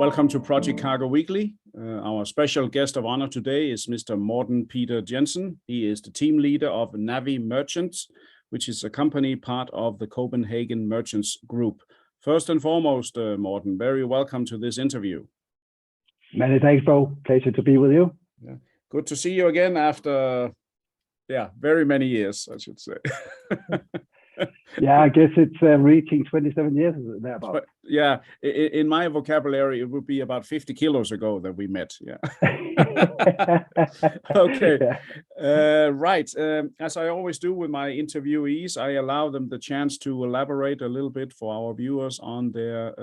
Welcome to Project Cargo Weekly. Our special guest of honor today is Mr. Morten Peter Jensen. He is the team leader of Navi Merchants, which is a company part of the Copenhagen Merchants Group. First and foremost, Morten, very welcome to this interview. Many thanks, Bo. Pleasure to be with you. Yeah. Good to see you again after, very many years, I should say. Yeah, I guess it's reaching 27 years thereabout. But yeah, in my vocabulary, it would be about 50 kilos ago that we met. Yeah. Okay. Yeah. Right. As I always do with my interviewees, I allow them the chance to elaborate a little bit for our viewers on their,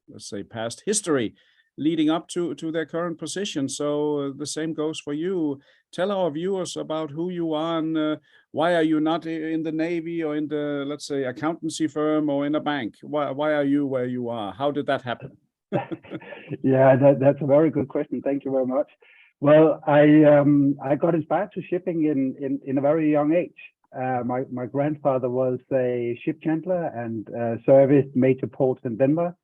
let's say, past history leading up to their current position. So the same goes for you. Tell our viewers about who you are and why are you not in the Navy or in the, let's say, accountancy firm or in a bank? Why are you where you are? How did that happen? Yeah, that's a very good question. Thank you very much. Well, I got inspired to shipping in a very young age. My grandfather was a ship chandler and serviced major ports in Denmark.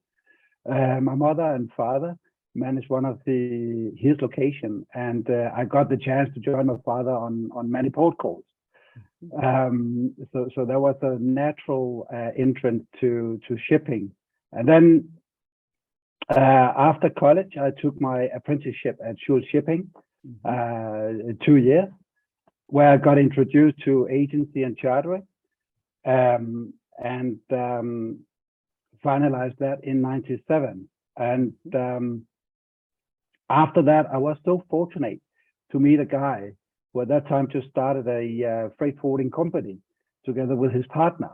My mother and father managed one of his location, and I got the chance to join my father on many port calls. So there was a natural entrance to shipping. And then after college, I took my apprenticeship at Schultz Shipping, 2 years, where I got introduced to agency and chartering, and finalized that in '97. And after that, I was so fortunate to meet a guy who at that time just started a freight forwarding company together with his partner.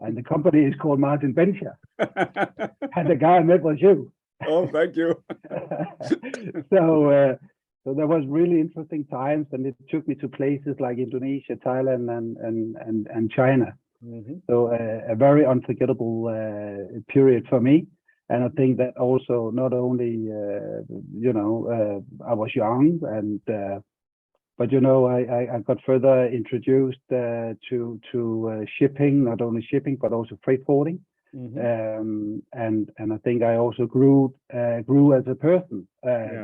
And the company is called Martin Bencher. And the guy I met was you. Oh, thank you. So there was really interesting times, and it took me to places like Indonesia, Thailand, and China. So a very unforgettable period for me. And I think that also not only, I was young, but I got further introduced to shipping, not only shipping, but also freight forwarding. And I think I also grew as a person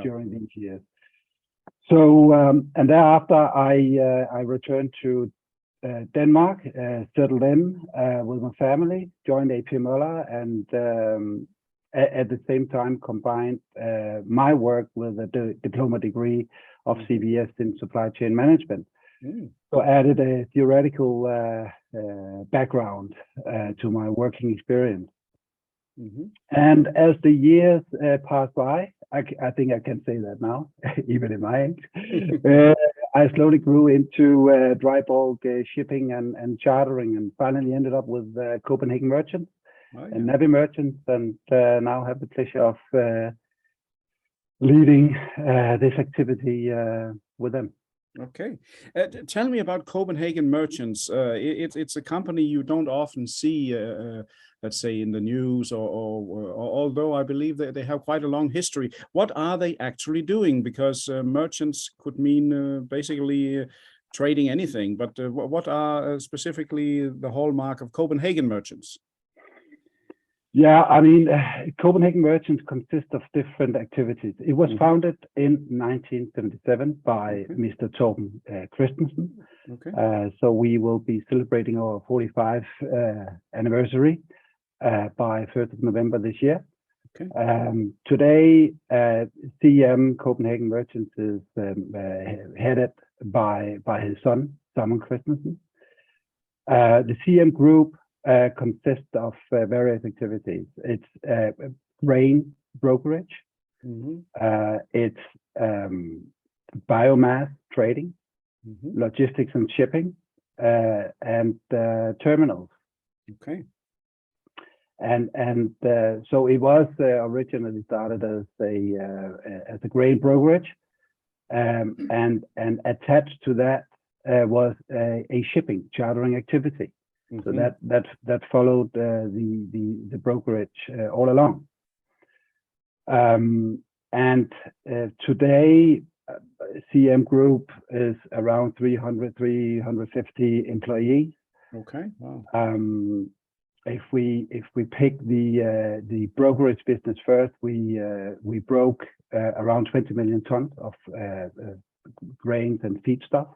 during these years. So, and thereafter I returned to Denmark, settled in with my family, joined AP Møller, and at the same time combined my work with a diploma degree of CBS in supply chain management. So added a theoretical background to my working experience. And as the years passed by, I think I can say that now, even in my age, I slowly grew into dry bulk shipping and chartering, and finally ended up with Copenhagen Merchants and Navi Merchants, and now have the pleasure of leading this activity with them. Okay. Tell me about Copenhagen Merchants. It's a company you don't often see, let's say, in the news, or although I believe that they have quite a long history. What are they actually doing? Because merchants could mean basically trading anything, but what are specifically the hallmark of Copenhagen Merchants? Yeah, I mean, Copenhagen Merchants consist of different activities. It was founded in 1977 by Mr. Torben Christensen. So we will be celebrating our 45th anniversary by 1st of November this year. Today, CM Copenhagen Merchants is headed by his son, Simon Christensen. The CM Group consists of various activities. It's grain brokerage, it's biomass trading, logistics and shipping, and terminals. And so it was originally started as a grain brokerage, and attached to that was a shipping chartering activity. So that followed the brokerage all along. And today, CM Group is around 300, 350 employees. Okay. Wow. if we pick the brokerage business first, we broke around 20 million tons of grains and feedstuff.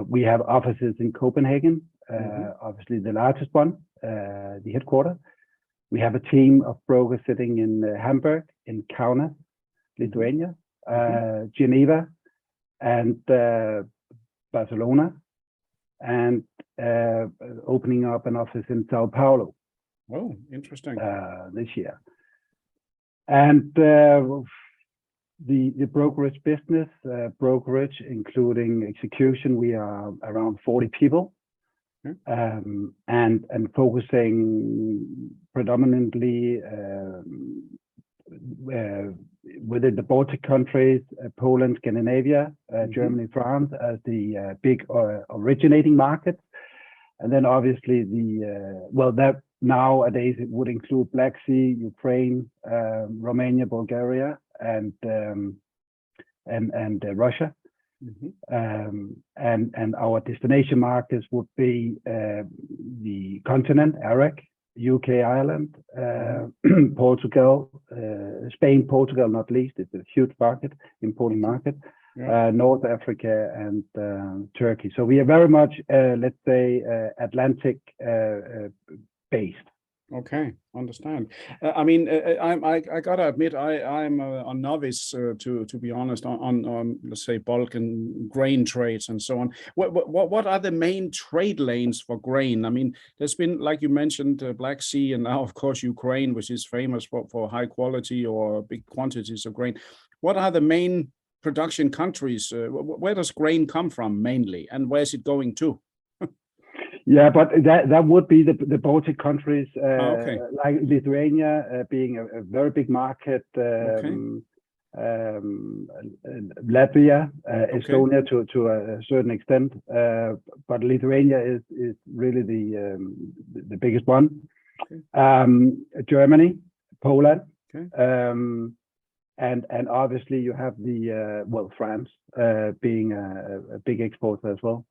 We have offices in Copenhagen, obviously the largest one, the headquarters. We have a team of brokers sitting in Hamburg, in Kaunas, Lithuania, Geneva, and Barcelona, and opening up an office in Sao Paulo. Oh, interesting. This year. And the brokerage business, brokerage including execution, we are around 40 people, and focusing predominantly within the Baltic countries, Poland, Scandinavia, Germany, France as the big originating markets. And then obviously that nowadays it would include Black Sea, Ukraine, Romania, Bulgaria, and Russia. And our destination markets would be the continent, Iraq, UK, Ireland, Portugal, Spain, Portugal, not least. It's a huge market, important market. North Africa and Turkey. So we are very much, let's say, Atlantic based. Okay, understand. I mean, I gotta admit, I'm a novice to be honest on let's say bulk and grain trades and so on. What are the main trade lanes for grain? I mean, there's been, like you mentioned, Black Sea, and now of course Ukraine, which is famous for high quality or big quantities of grain. What are the main production countries? Where does grain come from mainly, and where's it going to? Yeah, but that would be the Baltic countries, okay. like Lithuania being a very big market, Latvia, Estonia to a certain extent, but Lithuania is really the biggest one. Germany, Poland, and obviously you have France being a big exporter as well.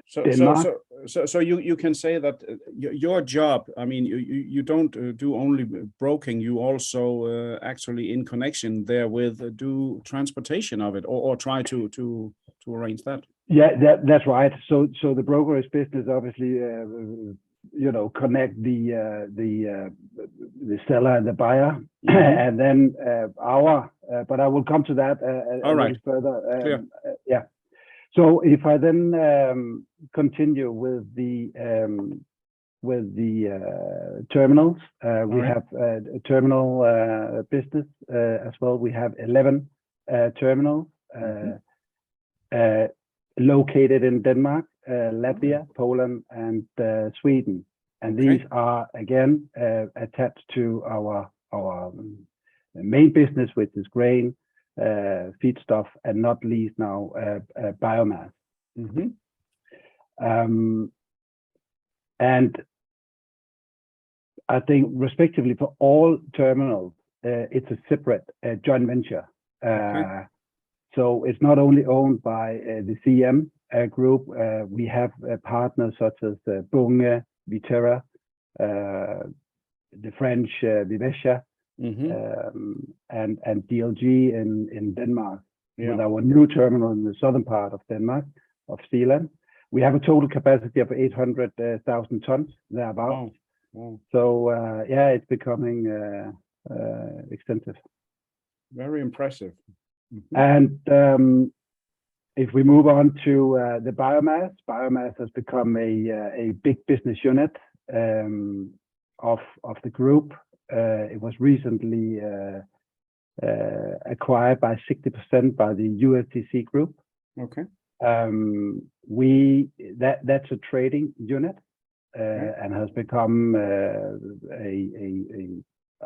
So you can say that your job, I mean, you don't do only broking, you also actually in connection there with do transportation of it or try to arrange that. Yeah, that's right. So the brokerage business obviously connect the seller and the buyer, and then but I will come to that a little further. So if I then continue with the terminals, we have a terminal business as well. We have 11 terminals located in Denmark, Latvia, Poland, and Sweden, and these are again attached to our main business, which is grain, feedstuff, and not least now biomass. And I think respectively for all terminals, it's a separate joint venture. So it's not only owned by the CM group. We have partners such as Bunge, Viterra, the French Vivescia, and DLG in Denmark, with our new terminal in the southern part of Denmark, of Zealand. We have a total capacity of 800,000 tons thereabouts. So it's becoming extensive. Very impressive. And if we move on to the biomass has become a big business unit of the group. It was recently acquired by 60% by the USTC group. That's a trading unit and has become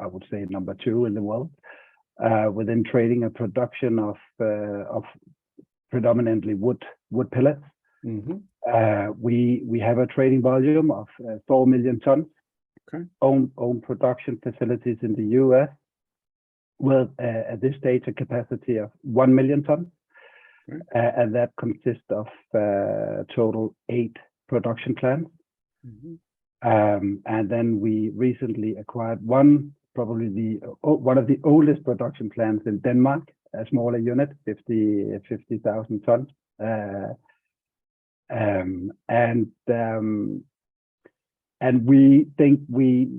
I would say number 2 in the world within trading and production of predominantly wood pellets. We have a trading volume of 4 million tons. Own production facilities in the US with at this stage a capacity of 1 million tons, and that consists of total 8 production plants. And then we recently acquired one of the oldest production plants in Denmark, a smaller unit, 50,000 tons. And we think we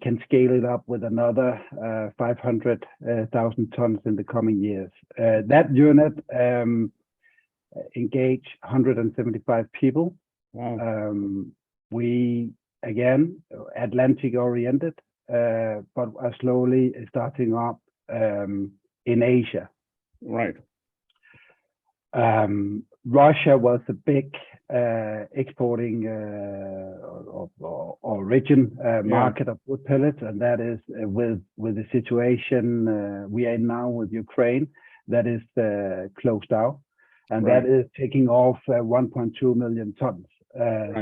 can scale it up with another 500,000 tons in the coming years. That unit engage 175 people. Wow. We, again, Atlantic oriented, but are slowly starting up in Asia. Right. Russia was a big exporting or region market of wood pellets, and that is with the situation we are in now with Ukraine, that is closed down, and that is taking off 1.2 million tons.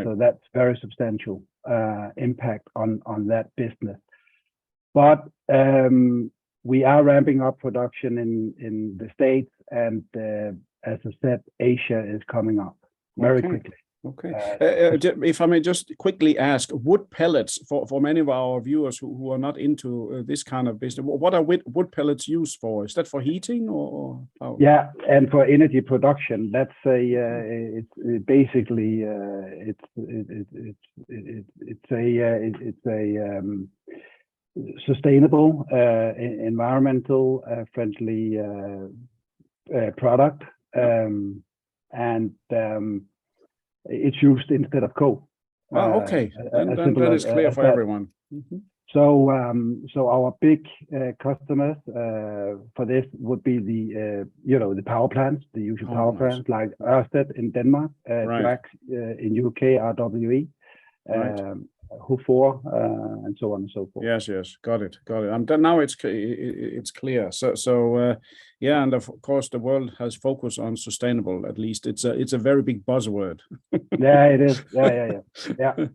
So that's very substantial impact on that business. But we are ramping up production in the States, and as I said, Asia is coming up very quickly. Okay. If I may just quickly ask, wood pellets, for many of our viewers who are not into this kind of business, what are wood pellets used for? Is that for heating or how? Yeah, and for energy production, that's it's basically it's a sustainable, environmental friendly product, and it's used instead of coal. Oh, okay. And that is clear for everyone. So our big customers for this would be the power plants, the usual power plants like Ørsted in Denmark, Drax in UK, RWE, Hufor, and so on and so forth. Yes, got it. Now it's clear. So yeah, and of course the world has focused on sustainable. At least it's a very big buzzword. Yeah, it is. Yeah.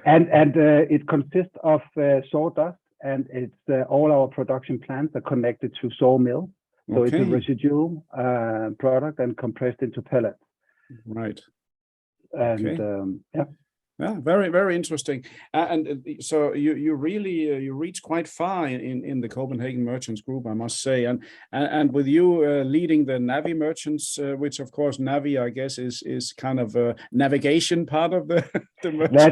And it consists of sawdust, and it's all our production plants are connected to sawmill. So it's a residual product and compressed into pellets. Right. And yeah, very, very interesting. And so you really you reach quite far in the Copenhagen Merchants Group, I must say. And with you leading the Navi Merchants, which of course Navi, I guess, is kind of a navigation part of the merchants.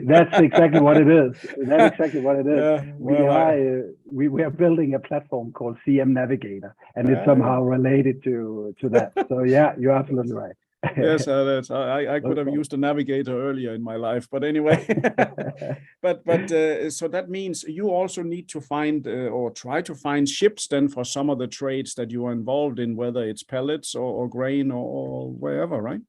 That's exactly what it is. That's exactly what it is. Yeah, we are building a platform called CM Navigator, and it's somehow related to that. So yeah, you're absolutely right. Yes, I could have used a navigator earlier in my life, but anyway. but so that means you also need to find or try to find ships then for some of the trades that you are involved in, whether it's pellets or grain or wherever, right?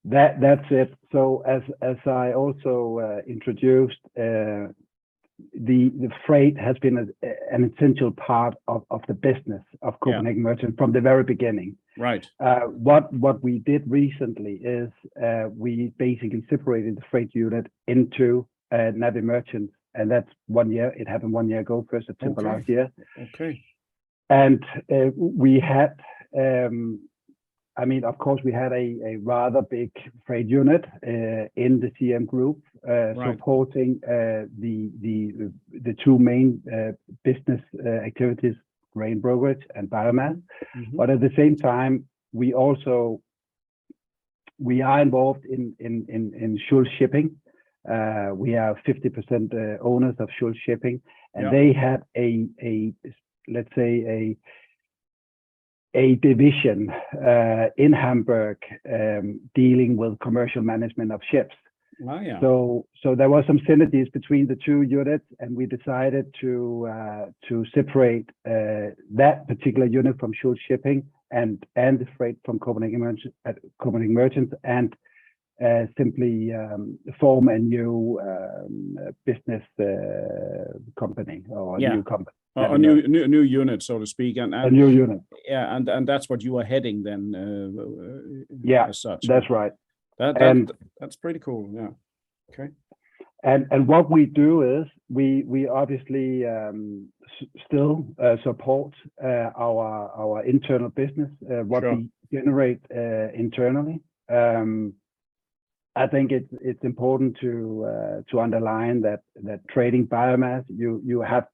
That's it. So as I also introduced, the freight has been an essential part of the business of Copenhagen Merchants from the very beginning. Right. What we did recently is we basically separated the freight unit into Navi Merchants, and that's 1 year. It happened 1 year ago, 1st September last year. Okay. And we had, I mean, of course, we had a rather big freight unit in the CM group supporting the two main business activities, grain brokerage and biomass. But at the same time, we are involved in Schulz Shipping. We are 50% owners of Schulz Shipping, and they had let's say a division in Hamburg dealing with commercial management of ships. Oh, yeah. So there was some synergies between the two units, and we decided to separate that particular unit from Schulz Shipping and the freight from Copenhagen Merchants, and simply form a new business company or a new company. A new unit, so to speak, and a new unit. Yeah, and that's what you are heading then. As such. That's right. That's pretty cool. Yeah. Okay. And what we do is we obviously still support our internal business, what we generate internally. I think it's important to underline that trading biomass, you have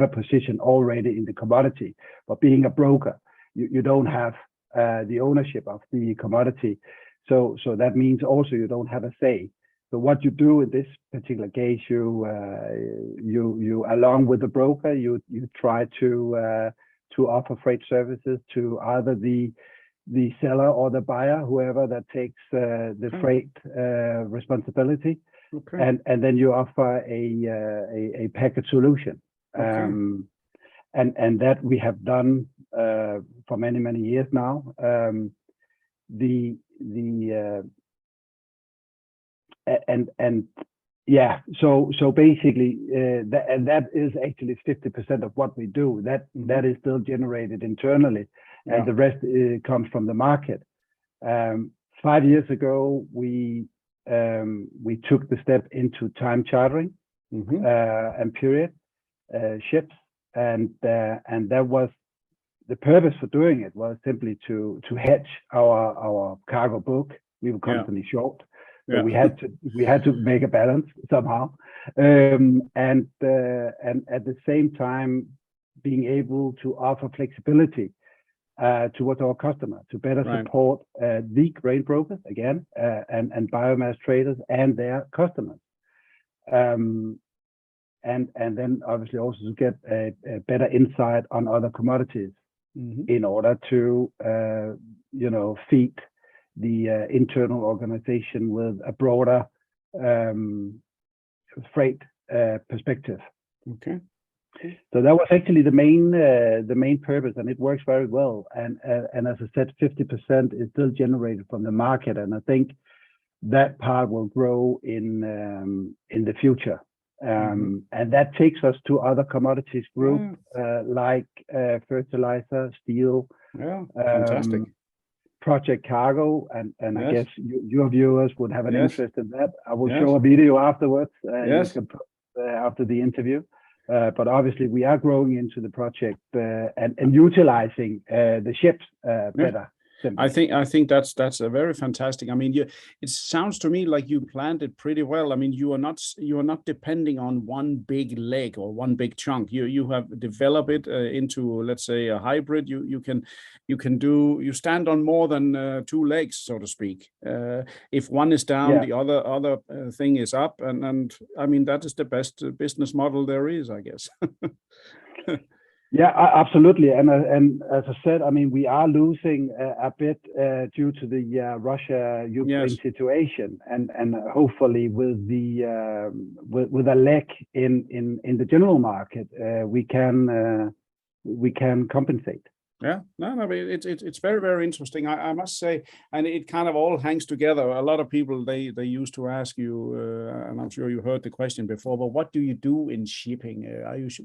a position already in the commodity, but being a broker, you don't have the ownership of the commodity, so that means also you don't have a say. So what you do in this particular case, you along with the broker, you try to offer freight services to either the seller or the buyer, whoever that takes the freight responsibility, and then you offer a package solution, and that we have done for many years now. So basically that is actually 50% of what we do. That is still generated internally, and the rest comes from the market. 5 years ago, we took the step into time chartering and period ships, and that was the purpose for doing it, was simply to hedge our cargo book. We were constantly short. So we had to make a balance somehow, and at the same time being able to offer flexibility towards our customer, to better support the grain brokers again, and biomass traders and their customers, and then obviously also to get a better insight on other commodities in order to feed the internal organization with a broader freight perspective. So that was actually the main purpose, and it works very well. And as I said, 50% is still generated from the market, and I think that part will grow in the future. And that takes us to other commodities group like fertilizer, steel, fantastic. project cargo, and I guess your viewers would have an interest in that. I will show a video afterwards, you can put, after the interview. But obviously we are growing into the project and utilizing the ships better. I think that's a very fantastic. I mean, it sounds to me like you planned it pretty well. I mean, you are not depending on one big leg or one big chunk. You have developed it into, let's say, a hybrid. You stand on more than two legs, so to speak. If one is down, the other thing is up, and I mean that is the best business model there is, I guess. Yeah, absolutely. And as I said, I mean, we are losing a bit due to the Russia-Ukraine situation, and hopefully with a lack in the general market, we can compensate. Yeah, no, but it's very, very interesting. I must say, and it kind of all hangs together. A lot of people they used to ask you, and I'm sure you heard the question before. But what do you do in shipping?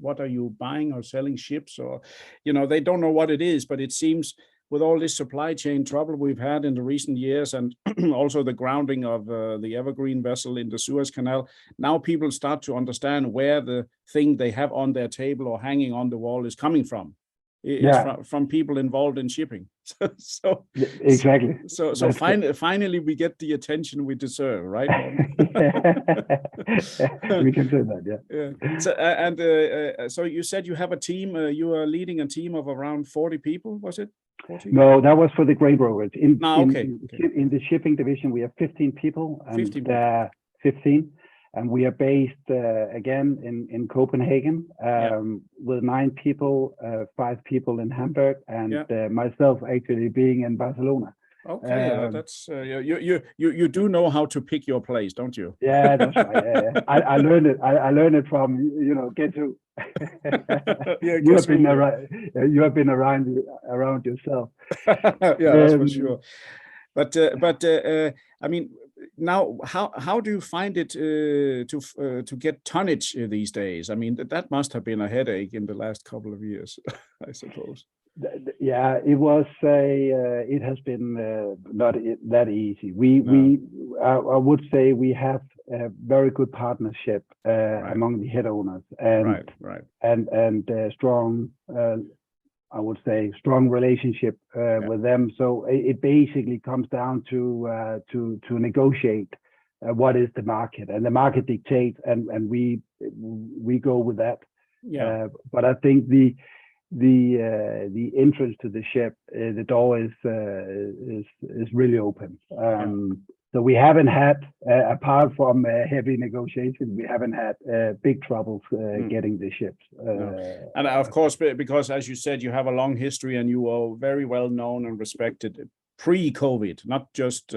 What are you buying or selling ships? Or, they don't know what it is. But it seems with all this supply chain trouble we've had in the recent years, and also the grounding of the Evergreen vessel in the Suez Canal, now people start to understand where the thing they have on their table or hanging on the wall is coming from. It's from people involved in shipping. So exactly. So finally we get the attention we deserve, right? We can say that, So so you said you have a team. You are leading a team of around 40 people, was it? 40? No, that was for the grain brokers. In the shipping division, we have 15 people, and 15. And we are based again in Copenhagen with 9 people, 5 people in Hamburg, and myself actually being in Barcelona. Okay, that's you do know how to pick your place, don't you? Yeah, that's right. I learned it. I learned it from Ghetto. You have been around yourself. Yeah, that's for sure. But I mean, now how do you find it to get tonnage these days? I mean, that must have been a headache in the last couple of years, I suppose. Yeah, it has been not that easy. I would say we have a very good partnership among the head owners, and strong I would say, strong relationship with them. So it basically comes down to negotiate what is the market, and the market dictates, and we go with that. Yeah. But I think the entrance to the ship, the door is really open. So we haven't had, apart from heavy negotiations, we haven't had big troubles getting the ships. No. And of course, because as you said, you have a long history and you are very well known and respected pre-COVID, not just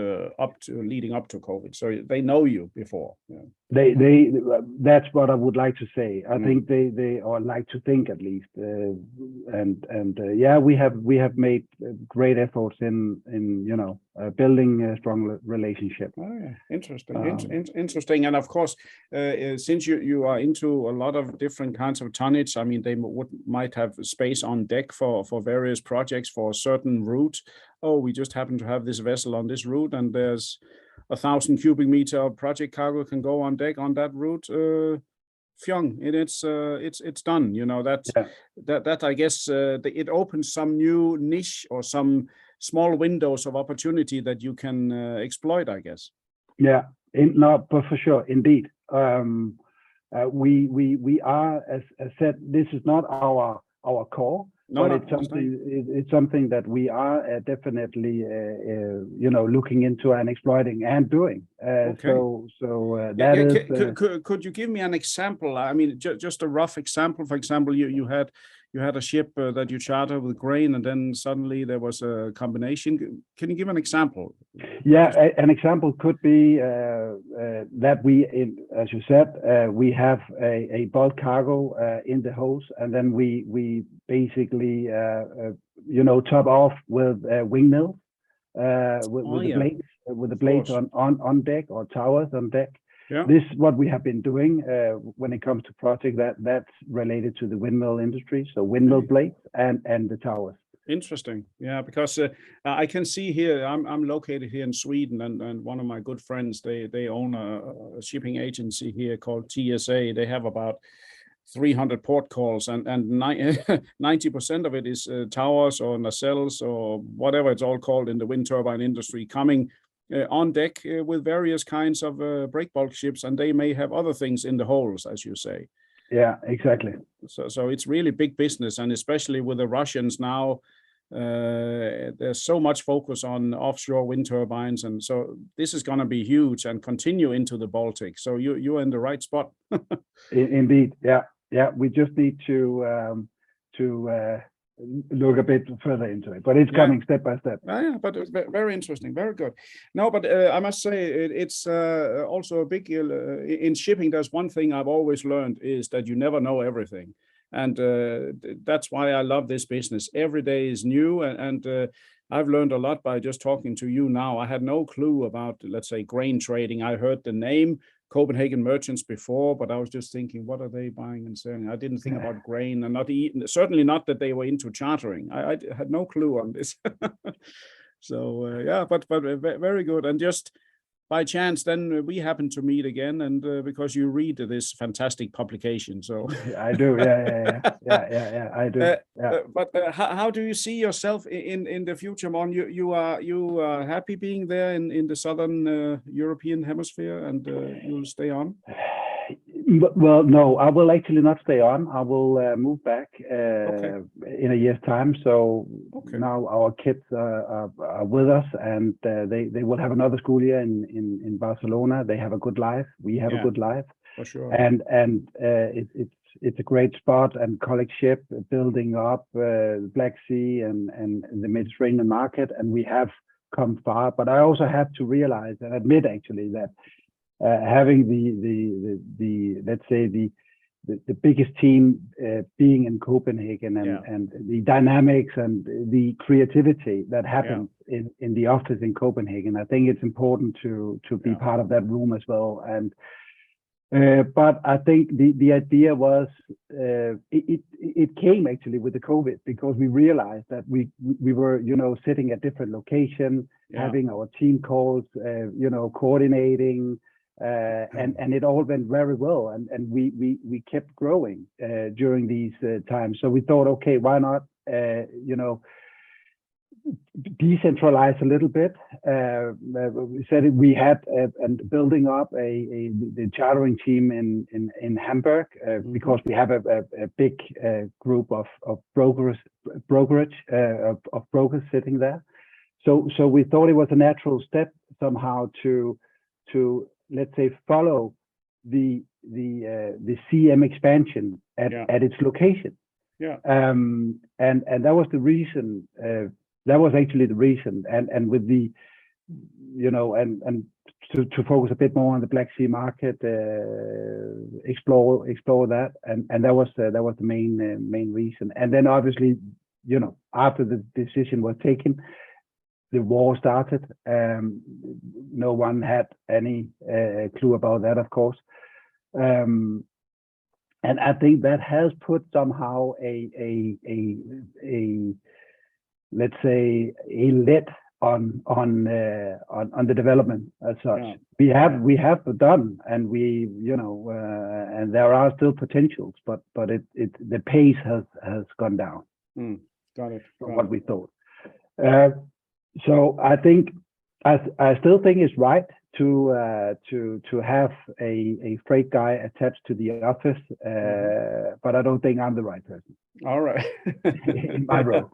leading up to COVID. So they know you before. Yeah. They that's what I would like to say. I think they or like to think at least. Yeah, we have made great efforts in building a strong relationship. Oh, yeah. Interesting. Interesting. And of course, since you are into a lot of different kinds of tonnage, I mean, they might have space on deck for various projects for a certain route. Oh, we just happen to have this vessel on this route, and there's 1,000 cubic meter of project cargo can go on deck on that route. Fyong, it's done. You know that I guess it opens some new niche or some small windows of opportunity that you can exploit, I guess. Yeah, no, but for sure, indeed. We are, as said, this is not our core. No, but it's something that we are definitely looking into and exploiting and doing. Could you give me an example? I mean, just a rough example. For example, you had a ship that you chartered with grain, and then suddenly there was a combination. Can you give an example? Yeah, an example could be that as you said, we have a bulk cargo in the hose, and then we basically top off with windmills with the blades on deck or towers on deck. Yeah. This is what we have been doing when it comes to project that's related to the windmill industry. So windmill blades and the towers. Interesting. Yeah, because I can see here, I'm located here in Sweden, and one of my good friends, they own a shipping agency here called TSA. They have about 300 port calls, and 90% of it is towers or nacelles or whatever it's all called in the wind turbine industry coming on deck with various kinds of breakbulk ships, and they may have other things in the holes, as you say. Yeah, exactly. So it's really big business, and especially with the Russians now, there's so much focus on offshore wind turbines, and so this is going to be huge and continue into the Baltic. So you're in the right spot. Indeed, yeah. We just need to look a bit further into it, but it's coming step by step. Yeah, but it's very interesting, very good. No, but I must say it's also a big in shipping. There's one thing I've always learned is that you never know everything, and that's why I love this business. Every day is new, and I've learned a lot by just talking to you now. I had no clue about, let's say, grain trading. I heard the name Copenhagen Merchants before, but I was just thinking, what are they buying and selling? I didn't think about grain, and certainly not that they were into chartering. I had no clue on this. So yeah, but very good. And just by chance, then we happen to meet again, and because you read this fantastic publication. So I do, yeah, I do. But how do you see yourself in the future, Mon? You are happy being there in the southern European hemisphere, and you'll stay on? Well, no, I will actually not stay on. I will move back in a year's time. So now our kids are with us, and they will have another school year in Barcelona. They have a good life. We have a good life. For sure. And it's a great spot and colleagueship building up Black Sea and the Mediterranean market, and we have come far. But I also have to realize and admit actually that having the let's say the biggest team being in Copenhagen and the dynamics and the creativity that happens in the office in Copenhagen, I think it's important to be part of that room as well. And but I think the idea was it came actually with the COVID, because we realized that we were sitting at different locations, having our team calls, coordinating. And it all went very well, and we kept growing during these times. So we thought, okay, why not you know, decentralize a little bit. We said we had and building up the chartering team in Hamburg because we have a big group of brokerage of brokers sitting there. So we thought it was a natural step somehow to let's say follow the CM expansion at its location. Yeah. And that was the reason. That was actually the reason. And with the, you know, and to focus a bit more on the Black Sea market, explore that, and that was the main reason. And then obviously, you know, after the decision was taken, the war started. No one had any clue about that, of course. And I think that has put somehow a let's say a lid on the development as such. Yeah. We have done, and we, you know, and there are still potentials, but the pace has gone down. Got it. From what we thought. So I think I still think it's right to have a freight guy attached to the office, but I don't think I'm the right person. All right. In my role.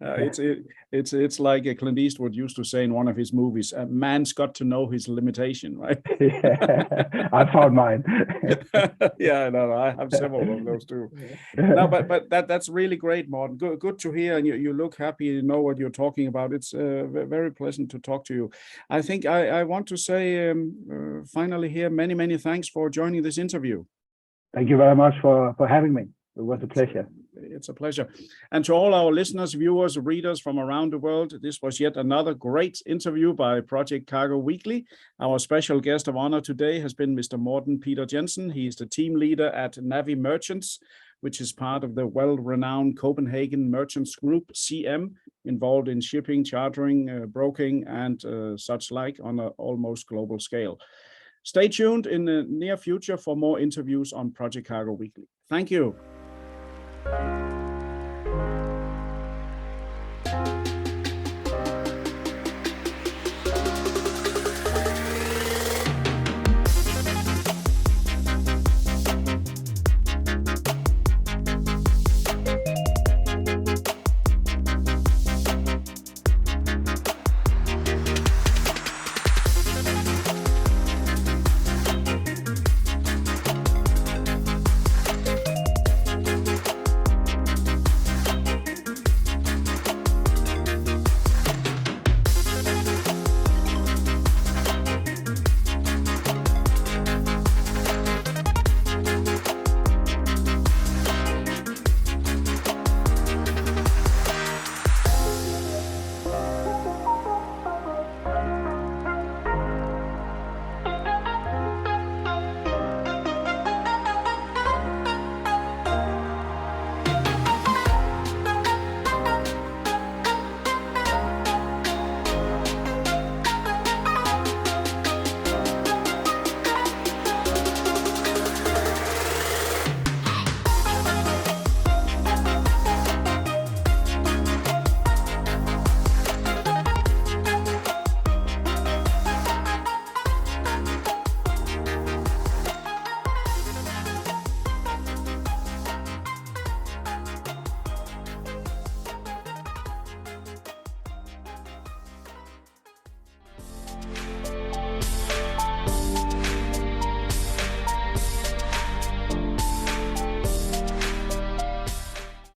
It's like Clint Eastwood used to say in one of his movies, a man's got to know his limitation, right? Yeah, I found mine. Yeah, no, I have several of those too. No, but that's really great, Morten. Good to hear, and you look happy. You know what you're talking about. It's very pleasant to talk to you. I think I want to say finally here, many thanks for joining this interview. Thank you very much for having me. It was a pleasure. It's a pleasure. And to all our listeners, viewers, readers from around the world, this was yet another great interview by Project Cargo Weekly. Our special guest of honor today has been Mr. Morten Peter Jensen. He is the team leader at Navi Merchants, which is part of the well-renowned Copenhagen Merchants Group, CM, involved in shipping, chartering, broking, and such like on an almost global scale. Stay tuned in the near future for more interviews on Project Cargo Weekly. Thank you.